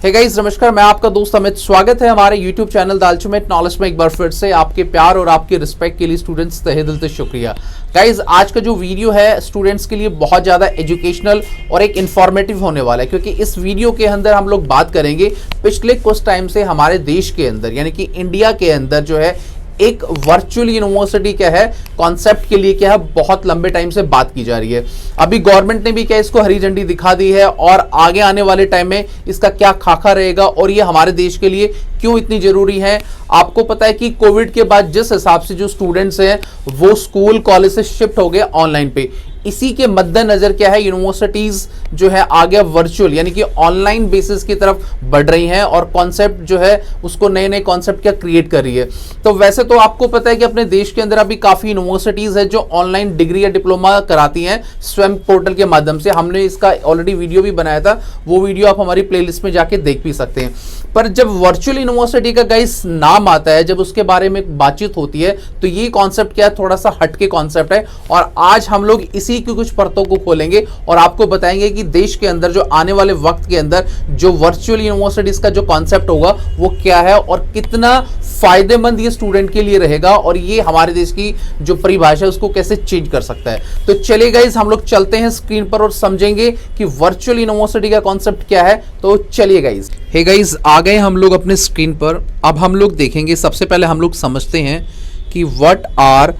Hey guys नमस्कार, मैं आपका दोस्त अमित। स्वागत है हमारे YouTube channel the ultimate knowledge में एक बार फिर से। आपके प्यार और आपके रिस्पेक्ट के लिए स्टूडेंट्स तहे दिल से शुक्रिया। गाइस आज का जो वीडियो है स्टूडेंट्स के लिए बहुत ज़्यादा एजुकेशनल और एक इन्फॉर्मेटिव होने वाला है, क्योंकि इस वीडियो के अंदर हम लोग बात करेंगे पिछले कुछ टाइम से हमारे देश के अंदर यानी कि इंडिया के अंदर जो है एक वर्चुअल यूनिवर्सिटी क्या है कॉन्सेप्ट के लिए क्या है बहुत लंबे टाइम से बात की जा रही है। अभी गवर्नमेंट ने भी क्या इसको हरी झंडी दिखा दी है और आगे आने वाले टाइम में इसका क्या खाका रहेगा और ये हमारे देश के लिए क्यों इतनी जरूरी है। आपको पता है कि कोविड के बाद जिस हिसाब से जो स्टूडेंट्स हैं वो स्कूल कॉलेज से शिफ्ट हो गए ऑनलाइन पे, इसी के मद्देनजर क्या है यूनिवर्सिटीज जो है आगे वर्चुअल यानी कि ऑनलाइन बेसिस की तरफ बढ़ रही हैं और कॉन्सेप्ट जो है उसको नए नए कॉन्सेप्ट क्या क्रिएट कर रही है। तो वैसे तो आपको पता है कि अपने देश के अंदर अभी काफी यूनिवर्सिटीज है जो ऑनलाइन डिग्री या डिप्लोमा कराती हैं स्वयं पोर्टल के माध्यम से। हमने इसका ऑलरेडी वीडियो भी बनाया था, वो वीडियो आप हमारी प्लेलिस्ट में जाके देख भी सकते हैं। पर जब वर्चुअल यूनिवर्सिटी का गाइस नाम आता है, जब उसके बारे में बातचीत होती है तो ये कॉन्सेप्ट क्या है थोड़ा सा हटके कॉन्सेप्ट है और आज हम लोग इसी की कुछ परतों को खोलेंगे और आपको बताएंगे कि देश के अंदर जो आने वाले वक्त के अंदर जो वर्चुअल यूनिवर्सिटीज का जो कॉन्सेप्ट होगा वो क्या है और कितना फायदेमंद ये स्टूडेंट के लिए रहेगा और ये हमारे देश की जो परिभाषा है उसको कैसे चेंज कर सकता है। तो चलिए गाइस हम लोग चलते हैं स्क्रीन पर और समझेंगे कि वर्चुअल यूनिवर्सिटी का कॉन्सेप्ट क्या है। तो चलिए गाइस, हे गाइस आ गए हम लोग अपने स्क्रीन पर। अब हम लोग देखेंगे, सबसे पहले हम लोग समझते हैं कि व्हाट आर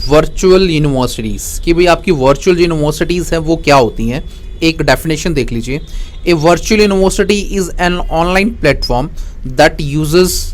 वर्चुअल यूनिवर्सिटीज, कि भाई आपकी वर्चुअल यूनिवर्सिटीज हैं वो क्या होती हैं। एक डेफिनेशन देख लीजिए। A virtual university is an online platform that uses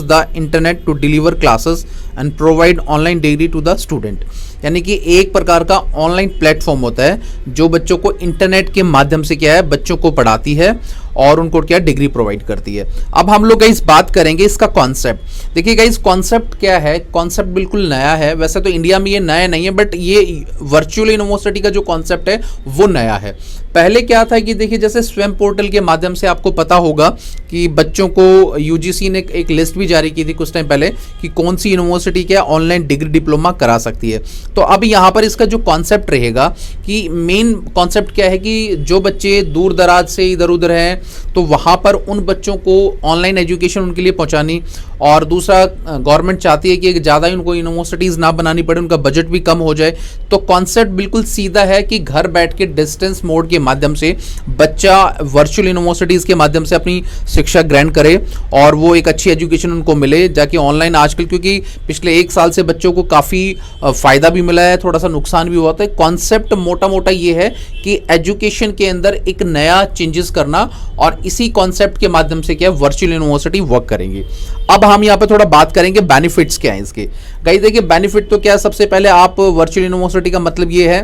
the internet to deliver classes and provide online degree to the student. यानी कि एक प्रकार का ऑनलाइन प्लेटफॉर्म होता है जो बच्चों को इंटरनेट के माध्यम से क्या है बच्चों को पढ़ाती है और उनको क्या डिग्री प्रोवाइड करती है। अब हम लोग गाइस बात करेंगे इसका कॉन्सेप्ट। देखिए गाइस कॉन्सेप्ट क्या है, कॉन्सेप्ट बिल्कुल नया है। वैसे तो इंडिया में ये नया नहीं है बट ये वर्चुअल यूनिवर्सिटी का जो कॉन्सेप्ट है वो नया है। पहले क्या था कि देखिए जैसे स्वयं पोर्टल के माध्यम से आपको पता होगा कि बच्चों को यूजीसी ने एक लिस्ट भी जारी की थी कुछ टाइम पहले कि कौन सी यूनिवर्सिटी क्या ऑनलाइन डिग्री डिप्लोमा करा सकती है। तो अब यहाँ पर इसका जो कॉन्सेप्ट रहेगा कि मेन कॉन्सेप्ट क्या है कि जो बच्चे दूर दराज से इधर उधर हैं तो वहाँ पर उन बच्चों को ऑनलाइन एजुकेशन उनके लिए पहुँचानी, और दूसरा गवर्नमेंट चाहती है कि ज़्यादा उनको यूनिवर्सिटीज़ ना बनानी पड़े, उनका बजट भी कम हो जाए। तो कॉन्सेप्ट बिल्कुल सीधा है कि घर बैठ के डिस्टेंस मोड के माध्यम से बच्चा वर्चुअल यूनिवर्सिटीज़ के माध्यम से अपनी शिक्षा ग्रहण करे और वो एक अच्छी एजुकेशन उनको मिले जाके ऑनलाइन। आजकल क्योंकि पिछले एक साल से बच्चों को काफ़ी फ़ायदा भी मिला है, थोड़ा सा नुकसान भी हुआ था। कॉन्सेप्ट मोटा मोटा ये है कि एजुकेशन के अंदर एक नया चेंजेस करना और इसी कॉन्सेप्ट के माध्यम से क्या वर्चुअल यूनिवर्सिटी वर्क करेंगी। अब हम यहाँ पे थोड़ा बात करेंगे बेनिफिट्स क्या हैं इसके। गाइस देखिए बेनिफिट तो क्या है, सबसे पहले आप वर्चुअल यूनिवर्सिटी का मतलब ये है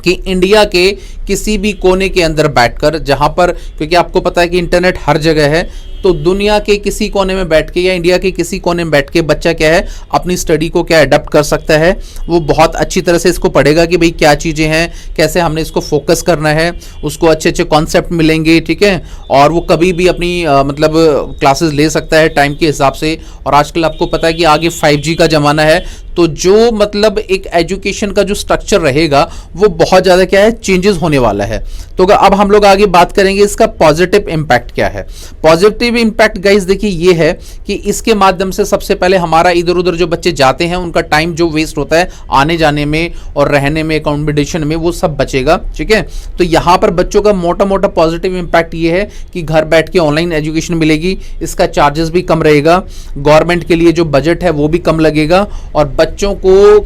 कि इंडिया के किसी भी कोने के अंदर बैठकर, जहां पर क्योंकि आपको पता है कि इंटरनेट हर जगह है, तो दुनिया के किसी कोने में बैठ के या इंडिया के किसी कोने में बैठ के बच्चा क्या है अपनी स्टडी को क्या अडॉप्ट कर सकता है। वो बहुत अच्छी तरह से इसको पढ़ेगा कि भाई क्या चीज़ें हैं, कैसे हमने इसको फोकस करना है, उसको अच्छे अच्छे कॉन्सेप्ट मिलेंगे, ठीक है। और वो कभी भी अपनी मतलब क्लासेस ले सकता है टाइम के हिसाब से। और आजकल आपको पता है कि आगे 5G का ज़माना है, तो जो मतलब एक एजुकेशन का जो स्ट्रक्चर रहेगा वो बहुत ज़्यादा क्या है चेंजेस होने वाला है। तो अब हम लोग आगे बात करेंगे इसका पॉजिटिव इम्पैक्ट क्या है। पॉजिटिव इम्पैक्ट गाइस देखिए ये है कि इसके माध्यम से सबसे पहले हमारा इधर उधर जो बच्चे जाते हैं उनका टाइम जो वेस्ट होता है आने जाने में और रहने में, अकोमोडेशन में, वो सब बचेगा, ठीक है। तो यहाँ पर बच्चों का मोटा मोटा पॉजिटिव इम्पैक्ट ये है कि घर बैठ के ऑनलाइन एजुकेशन मिलेगी, इसका चार्जेस भी कम रहेगा, गवर्नमेंट के लिए जो बजट है वो भी कम लगेगा और बच्चों को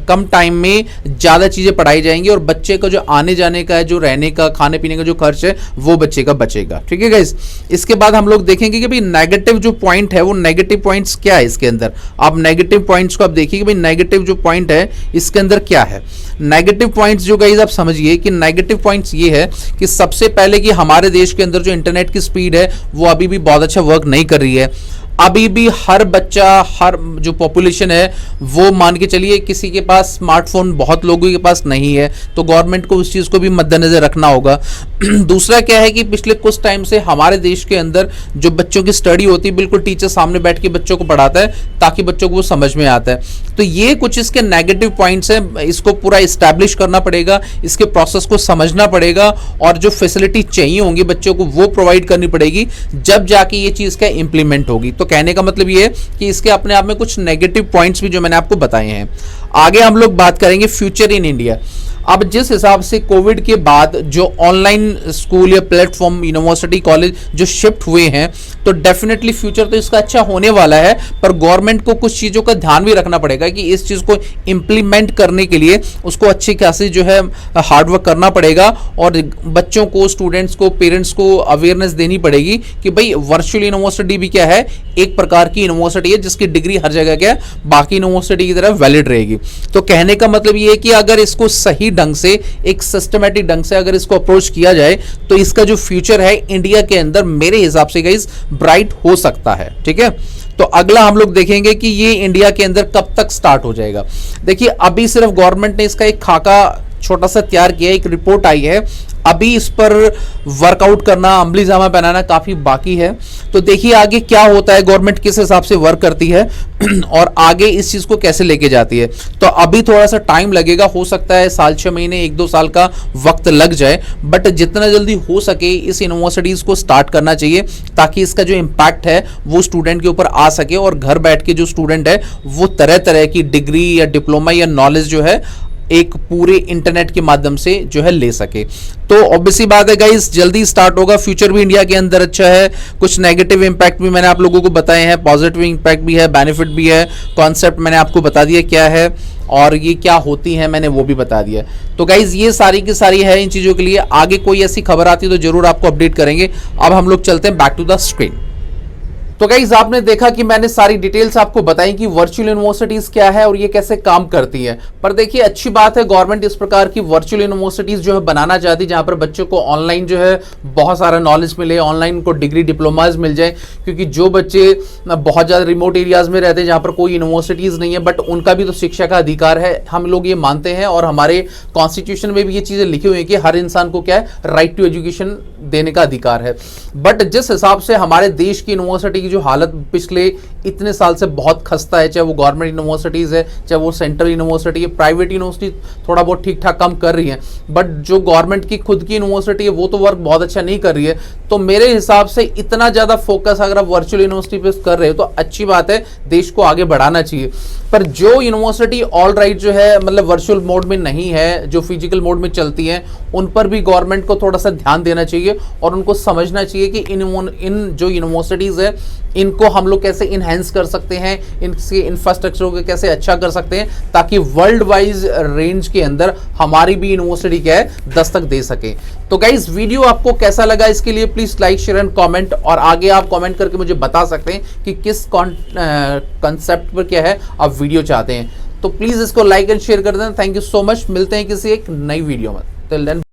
कम टाइम में ज़्यादा चीज़ें पढ़ाई जाएंगी और बच्चे का जो आने जाने का है, जो रहने का, खाने पीने का जो खर्च है वो बच्चे का बचेगा, ठीक है गाइस। इसके बाद हम लोग देखेंगे कि भाई नेगेटिव जो पॉइंट है वो नेगेटिव पॉइंट्स क्या है इसके अंदर। अब नेगेटिव पॉइंट्स को आप देखिए कि भाई नेगेटिव जो पॉइंट है इसके अंदर क्या है। नेगेटिव पॉइंट्स जो गाइस आप समझिए कि नेगेटिव पॉइंट्स ये है कि सबसे पहले कि हमारे देश के अंदर जो इंटरनेट की स्पीड है वो अभी भी बहुत अच्छा वर्क नहीं कर रही है। अभी भी हर बच्चा, हर जो पॉपुलेशन है वो मान के चलिए किसी के पास स्मार्टफोन बहुत लोगों के पास नहीं है, तो गवर्नमेंट को उस चीज़ को भी मद्देनजर रखना होगा। दूसरा क्या है कि पिछले कुछ टाइम से हमारे देश के अंदर जो बच्चों की स्टडी होती है, बिल्कुल टीचर सामने बैठ के बच्चों को पढ़ाता है ताकि बच्चों को वो समझ में आता है। तो ये कुछ इसके नेगेटिव पॉइंट्स हैं, इसको पूरा इस्टेब्लिश करना पड़ेगा, इसके प्रोसेस को समझना पड़ेगा और जो फैसिलिटी चाहिए होंगी बच्चों को वो प्रोवाइड करनी पड़ेगी, जब जाके ये चीज़ का इंप्लीमेंट होगी। तो कहने का मतलब ये है कि इसके अपने आप में कुछ नेगेटिव पॉइंट्स भी जो मैंने आपको बताए हैं। आगे हम लोग बात करेंगे फ्यूचर इन इंडिया। अब जिस हिसाब से कोविड के बाद जो ऑनलाइन स्कूल या प्लेटफॉर्म यूनिवर्सिटी कॉलेज जो शिफ्ट हुए हैं, तो डेफिनेटली फ्यूचर तो इसका अच्छा होने वाला है, पर गवर्नमेंट को कुछ चीज़ों का ध्यान भी रखना पड़ेगा कि इस चीज़ को इम्प्लीमेंट करने के लिए उसको अच्छी खासी जो है हार्डवर्क करना पड़ेगा और बच्चों को, स्टूडेंट्स को, पेरेंट्स को अवेयरनेस देनी पड़ेगी कि भाई वर्चुअल यूनिवर्सिटी भी क्या है, एक प्रकार की यूनिवर्सिटी है जिसकी डिग्री हर जगह क्या है बाकी यूनिवर्सिटी की तरह वैलिड रहेगी। तो कहने का मतलब ये है कि अगर इसको सही ढंग से, एक सिस्टमैटिक ढंग से अगर इसको अप्रोच किया जाए तो इसका जो फ्यूचर है इंडिया के अंदर मेरे हिसाब से गाइस ब्राइट हो सकता है। ठीक है, तो अगला हम लोग देखेंगे कि ये इंडिया के अंदर कब तक स्टार्ट हो जाएगा। देखिए अभी सिर्फ गवर्नमेंट ने इसका एक खाका छोटा सा तैयार किया, एक रिपोर्ट आई है, अभी इस पर वर्कआउट करना, अमली जामा पहनाना काफी बाकी है। तो देखिए आगे क्या होता है, गवर्नमेंट किस हिसाब से वर्क करती है और आगे इस चीज को कैसे लेके जाती है। तो अभी थोड़ा सा टाइम लगेगा, हो सकता है साल 6 महीने 1-2 साल का वक्त लग जाए, बट जितना जल्दी हो सके इस यूनिवर्सिटीज को स्टार्ट करना चाहिए ताकि इसका जो इम्पैक्ट है वो स्टूडेंट के ऊपर आ सके और घर बैठ के जो स्टूडेंट है वो तरह तरह की डिग्री या डिप्लोमा या नॉलेज जो है एक पूरे इंटरनेट के माध्यम से जो है ले सके। तो ऑब्वियसली बात है गाइस, जल्दी स्टार्ट होगा। फ्यूचर भी इंडिया के अंदर अच्छा है, कुछ नेगेटिव इंपैक्ट भी मैंने आप लोगों को बताए हैं, पॉजिटिव इंपैक्ट भी है, बेनिफिट भी है, कॉन्सेप्ट मैंने आपको बता दिया क्या है और ये क्या होती है मैंने वो भी बता दिया। तो गाइज ये सारी की सारी है इन चीज़ों के लिए। आगे कोई ऐसी खबर आती है तो जरूर आपको अपडेट करेंगे। अब हम लोग चलते हैं बैक टू द स्क्रीन। तो गाइज आपने देखा कि मैंने सारी डिटेल्स आपको बताई कि वर्चुअल यूनिवर्सिटीज क्या है और ये कैसे काम करती है। पर देखिए अच्छी बात है, गवर्नमेंट इस प्रकार की वर्चुअल यूनिवर्सिटीज जो है बनाना चाहती है जहां पर बच्चों को ऑनलाइन जो है बहुत सारा नॉलेज मिले, ऑनलाइन उनको डिग्री डिप्लोमाज मिल जाए। क्योंकि जो बच्चे बहुत ज़्यादा रिमोट एरियाज में रहते हैं जहाँ पर कोई यूनिवर्सिटीज़ नहीं है, बट उनका भी तो शिक्षा का अधिकार है, हम लोग ये मानते हैं और हमारे कॉन्स्टिट्यूशन में भी ये चीज़ें लिखी हुई हैं कि हर इंसान को क्या है, राइट टू एजुकेशन देने का अधिकार है। बट जिस हिसाब से हमारे देश की यूनिवर्सिटी जो हालत पिछले इतने साल से बहुत खस्ता है, चाहे वो गवर्नमेंट यूनिवर्सिटीज़ है, चाहे वो सेंट्रल यूनिवर्सिटी है, प्राइवेट यूनिवर्सिटी थोड़ा बहुत ठीक ठाक काम कर रही है, बट जो गवर्नमेंट की खुद की यूनिवर्सिटी है वो तो वर्क बहुत अच्छा नहीं कर रही है। तो मेरे हिसाब से इतना ज़्यादा फोकस अगर आप वर्चुअल यूनिवर्सिटी पे कर रहे हो तो अच्छी बात है, देश को आगे बढ़ाना चाहिए। पर जो यूनिवर्सिटी ऑल राइट जो है मतलब वर्चुअल मोड में नहीं है, जो फिजिकल मोड में चलती हैं, उन पर भी गवर्नमेंट को थोड़ा सा ध्यान देना चाहिए और उनको समझना चाहिए कि इन जो यूनिवर्सिटीज़ है इनको हम लोग कैसे इनहेंस कर सकते हैं, इनके इंफ्रास्ट्रक्चर को कैसे अच्छा कर सकते हैं ताकि वर्ल्ड वाइज रेंज के अंदर हमारी भी यूनिवर्सिटी क्या है दस्तक दे सके। तो गाइज वीडियो आपको कैसा लगा इसके लिए please like share and comment, और आगे आप कमेंट करके मुझे बता सकते हैं कि किस कॉन्सेप्ट पर क्या है आप वीडियो चाहते हैं। तो प्लीज इसको लाइक एंड शेयर कर देना। थैंक यू सो मच, मिलते हैं किसी एक नई वीडियो में। Till then.